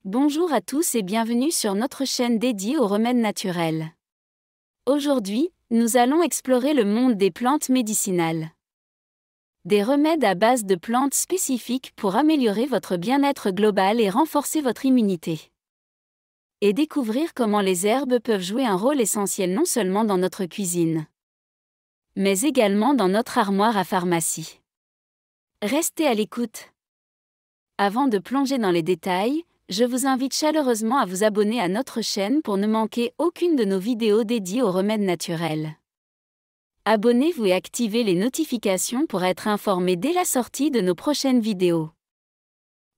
Bonjour à tous et bienvenue sur notre chaîne dédiée aux remèdes naturels. Aujourd'hui, nous allons explorer le monde des plantes médicinales. Des remèdes à base de plantes spécifiques pour améliorer votre bien-être global et renforcer votre immunité. Et découvrir comment les herbes peuvent jouer un rôle essentiel non seulement dans notre cuisine, mais également dans notre armoire à pharmacie. Restez à l'écoute. Avant de plonger dans les détails, je vous invite chaleureusement à vous abonner à notre chaîne pour ne manquer aucune de nos vidéos dédiées aux remèdes naturels. Abonnez-vous et activez les notifications pour être informé dès la sortie de nos prochaines vidéos.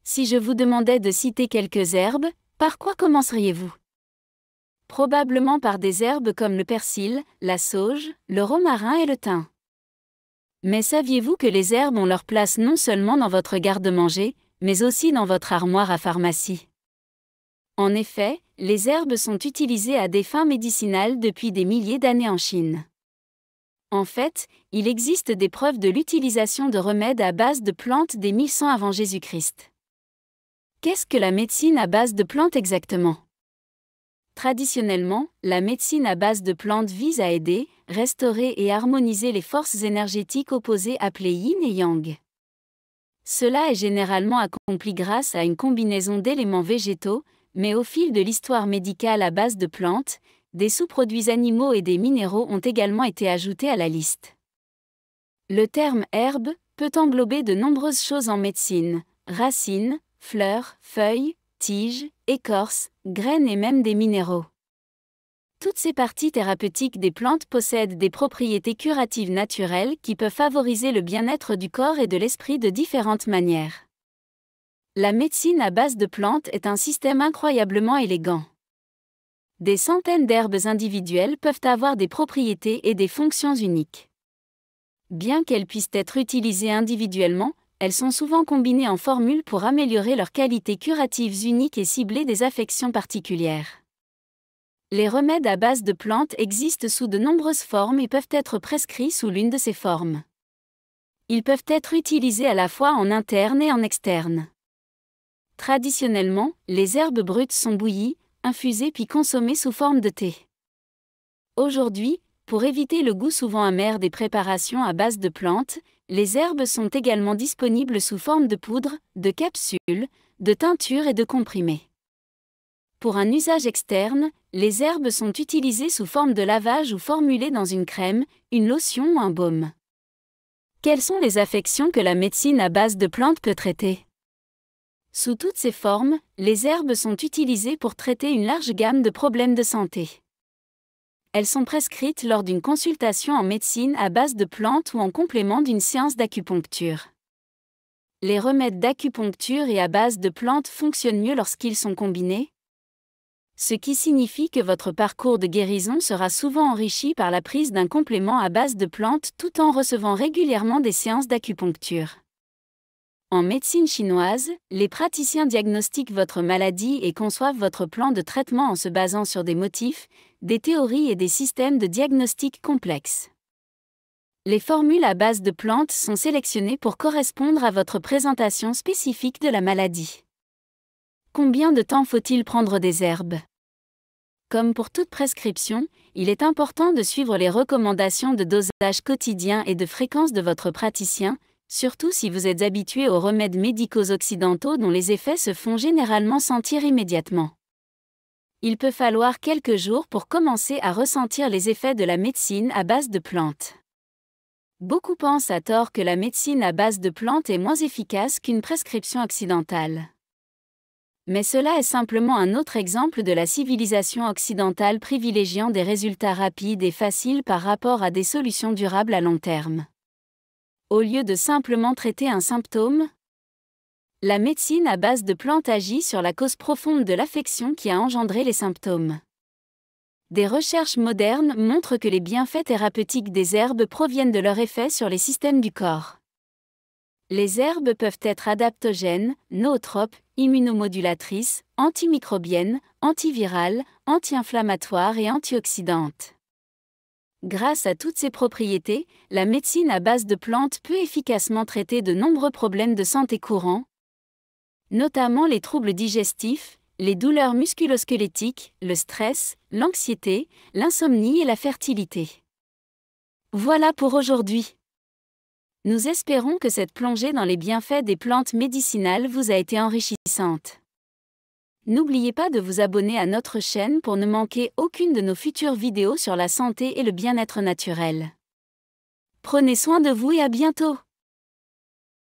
Si je vous demandais de citer quelques herbes, par quoi commenceriez-vous? Probablement par des herbes comme le persil, la sauge, le romarin et le thym. Mais saviez-vous que les herbes ont leur place non seulement dans votre garde-manger, mais aussi dans votre armoire à pharmacie? En effet, les herbes sont utilisées à des fins médicinales depuis des milliers d'années en Chine. En fait, il existe des preuves de l'utilisation de remèdes à base de plantes dès 1100 avant Jésus-Christ. Qu'est-ce que la médecine à base de plantes exactement? Traditionnellement, la médecine à base de plantes vise à aider, restaurer et harmoniser les forces énergétiques opposées appelées yin et yang. Cela est généralement accompli grâce à une combinaison d'éléments végétaux, mais au fil de l'histoire médicale à base de plantes, des sous-produits animaux et des minéraux ont également été ajoutés à la liste. Le terme herbe peut englober de nombreuses choses en médecine: racines, fleurs, feuilles, tiges, écorces, graines et même des minéraux. Toutes ces parties thérapeutiques des plantes possèdent des propriétés curatives naturelles qui peuvent favoriser le bien-être du corps et de l'esprit de différentes manières. La médecine à base de plantes est un système incroyablement élégant. Des centaines d'herbes individuelles peuvent avoir des propriétés et des fonctions uniques. Bien qu'elles puissent être utilisées individuellement, elles sont souvent combinées en formules pour améliorer leurs qualités curatives uniques et cibler des affections particulières. Les remèdes à base de plantes existent sous de nombreuses formes et peuvent être prescrits sous l'une de ces formes. Ils peuvent être utilisés à la fois en interne et en externe. Traditionnellement, les herbes brutes sont bouillies, infusées puis consommées sous forme de thé. Aujourd'hui, pour éviter le goût souvent amer des préparations à base de plantes, les herbes sont également disponibles sous forme de poudre, de capsules, de teintures et de comprimés. Pour un usage externe, les herbes sont utilisées sous forme de lavage ou formulées dans une crème, une lotion ou un baume. Quelles sont les affections que la médecine à base de plantes peut traiter? Sous toutes ces formes, les herbes sont utilisées pour traiter une large gamme de problèmes de santé. Elles sont prescrites lors d'une consultation en médecine à base de plantes ou en complément d'une séance d'acupuncture. Les remèdes d'acupuncture et à base de plantes fonctionnent mieux lorsqu'ils sont combinés, ce qui signifie que votre parcours de guérison sera souvent enrichi par la prise d'un complément à base de plantes tout en recevant régulièrement des séances d'acupuncture. En médecine chinoise, les praticiens diagnostiquent votre maladie et conçoivent votre plan de traitement en se basant sur des motifs, des théories et des systèmes de diagnostic complexes. Les formules à base de plantes sont sélectionnées pour correspondre à votre présentation spécifique de la maladie. Combien de temps faut-il prendre des herbes? Comme pour toute prescription, il est important de suivre les recommandations de dosage quotidien et de fréquence de votre praticien, surtout si vous êtes habitué aux remèdes médicaux occidentaux dont les effets se font généralement sentir immédiatement. Il peut falloir quelques jours pour commencer à ressentir les effets de la médecine à base de plantes. Beaucoup pensent à tort que la médecine à base de plantes est moins efficace qu'une prescription occidentale. Mais cela est simplement un autre exemple de la civilisation occidentale privilégiant des résultats rapides et faciles par rapport à des solutions durables à long terme. Au lieu de simplement traiter un symptôme, la médecine à base de plantes agit sur la cause profonde de l'affection qui a engendré les symptômes. Des recherches modernes montrent que les bienfaits thérapeutiques des herbes proviennent de leur effet sur les systèmes du corps. Les herbes peuvent être adaptogènes, nootropes, immunomodulatrices, antimicrobiennes, antivirales, anti-inflammatoires et antioxydantes. Grâce à toutes ces propriétés, la médecine à base de plantes peut efficacement traiter de nombreux problèmes de santé courants, notamment les troubles digestifs, les douleurs musculo-squelettiques, le stress, l'anxiété, l'insomnie et la fertilité. Voilà pour aujourd'hui. Nous espérons que cette plongée dans les bienfaits des plantes médicinales vous a été enrichissante. N'oubliez pas de vous abonner à notre chaîne pour ne manquer aucune de nos futures vidéos sur la santé et le bien-être naturel. Prenez soin de vous et à bientôt!